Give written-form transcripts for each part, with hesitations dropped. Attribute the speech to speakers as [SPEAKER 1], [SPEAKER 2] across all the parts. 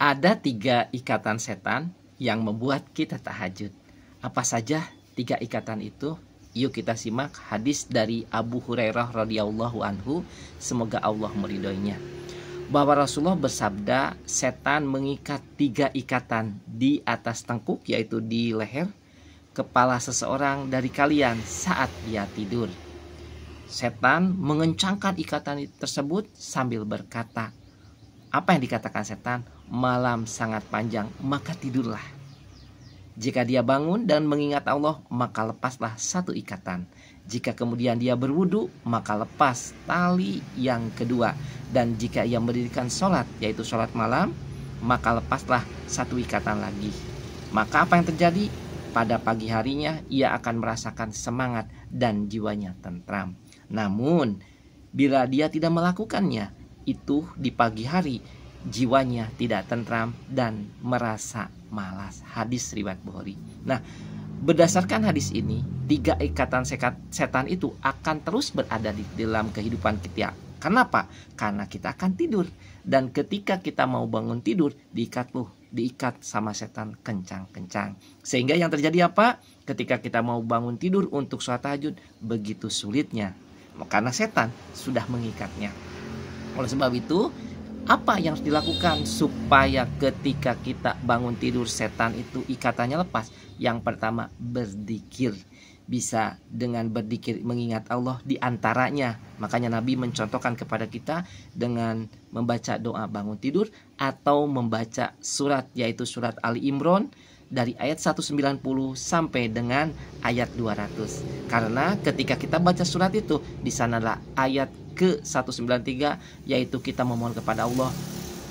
[SPEAKER 1] Ada 3 ikatan setan yang membuat kita tahajud. Apa saja 3 ikatan itu? Yuk kita simak hadis dari Abu Hurairah radhiyallahu anhu, semoga Allah meridhoinya. Bahwa Rasulullah bersabda, setan mengikat 3 ikatan di atas tengkuk, yaitu di leher kepala seseorang dari kalian saat dia tidur. Setan mengencangkan ikatan tersebut sambil berkata, apa yang dikatakan setan? Malam sangat panjang, maka tidurlah. Jika dia bangun dan mengingat Allah, maka lepaslah 1 ikatan. Jika kemudian dia berwudu, maka lepas tali yang kedua. Dan jika ia mendirikan sholat, yaitu sholat malam, maka lepaslah 1 ikatan lagi. Maka apa yang terjadi? Pada pagi harinya ia akan merasakan semangat dan jiwanya tentram. Namun bila dia tidak melakukannya, itu di pagi hari jiwanya tidak tentram dan merasa malas. Hadis riwayat Bukhari. Nah, berdasarkan hadis ini, 3 ikatan setan itu akan terus berada di dalam kehidupan kita. Kenapa? Karena kita akan tidur. Dan ketika kita mau bangun tidur, diikat sama setan kencang-kencang. Sehingga yang terjadi apa? Ketika kita mau bangun tidur untuk sholat tahajud, begitu sulitnya. Karena setan sudah mengikatnya. Oleh sebab itu, apa yang harus dilakukan supaya ketika kita bangun tidur setan itu ikatannya lepas? Yang pertama, berzikir. Bisa dengan berzikir mengingat Allah di antaranya. Makanya Nabi mencontohkan kepada kita dengan membaca doa bangun tidur atau membaca surat, yaitu surat Ali Imran dari ayat 190 sampai dengan ayat 200. Karena ketika kita baca surat itu, di sanalah ayat ke-193, yaitu kita memohon kepada Allah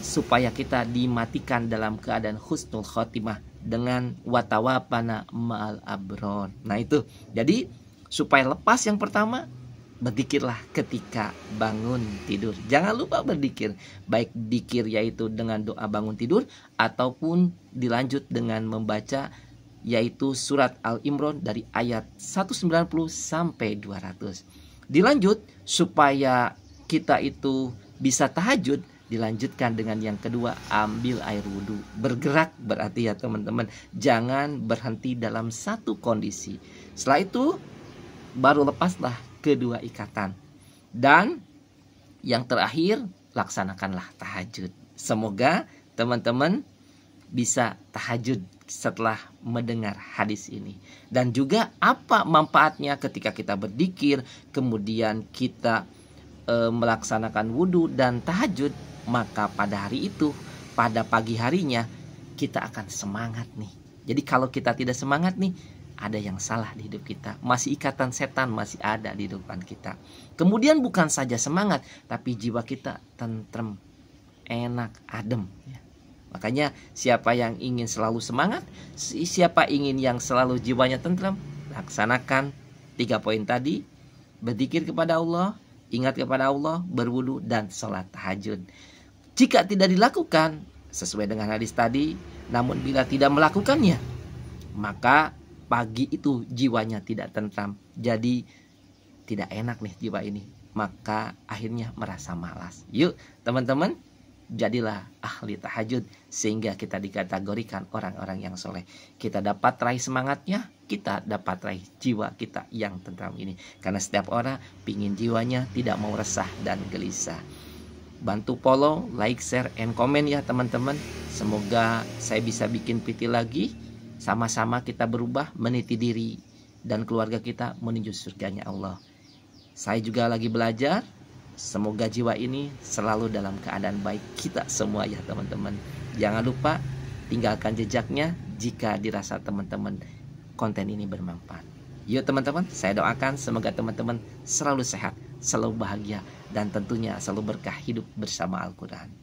[SPEAKER 1] supaya kita dimatikan dalam keadaan husnul khotimah dengan watawafana ma'al abron. Nah itu, jadi supaya lepas yang pertama, berzikirlah ketika bangun tidur. Jangan lupa berzikir, baik zikir yaitu dengan doa bangun tidur ataupun dilanjut dengan membaca yaitu surat Al-Imran dari ayat 190 sampai 200. Dilanjut supaya kita itu bisa tahajud, dilanjutkan dengan yang kedua, ambil air wudhu. Bergerak berarti ya teman-teman, jangan berhenti dalam satu kondisi. Setelah itu baru lepaslah kedua ikatan. Dan yang terakhir, laksanakanlah tahajud. Semoga teman-teman bisa tahajud setelah mendengar hadis ini. Dan juga apa manfaatnya ketika kita berzikir, kemudian kita melaksanakan wudhu dan tahajud. Maka pada hari itu, pada pagi harinya, kita akan semangat nih. Jadi kalau kita tidak semangat nih, ada yang salah di hidup kita. Masih ikatan setan masih ada di depan kita. Kemudian bukan saja semangat, tapi jiwa kita tentrem, enak, adem. Makanya siapa yang ingin selalu semangat, siapa ingin yang selalu jiwanya tentrem, laksanakan 3 poin tadi. Berzikir kepada Allah, ingat kepada Allah, berwudu, dan sholat tahajud. Jika tidak dilakukan sesuai dengan hadis tadi, namun bila tidak melakukannya, maka pagi itu jiwanya tidak tentram. Jadi tidak enak nih jiwa ini. Maka akhirnya merasa malas. Yuk teman-teman, jadilah ahli tahajud sehingga kita dikategorikan orang-orang yang soleh. Kita dapat raih semangatnya, kita dapat raih jiwa kita yang tentram ini. Karena setiap orang pingin jiwanya tidak mau resah dan gelisah. Bantu follow, like, share, and comment ya teman-teman. Semoga saya bisa bikin PT lagi. Sama-sama kita berubah, meniti diri dan keluarga kita menuju surganya Allah. Saya juga lagi belajar. Semoga jiwa ini selalu dalam keadaan baik kita semua ya teman-teman. Jangan lupa tinggalkan jejaknya jika dirasa teman-teman konten ini bermanfaat. Yuk teman-teman, saya doakan semoga teman-teman selalu sehat, selalu bahagia, dan tentunya selalu berkah hidup bersama Al-Quran.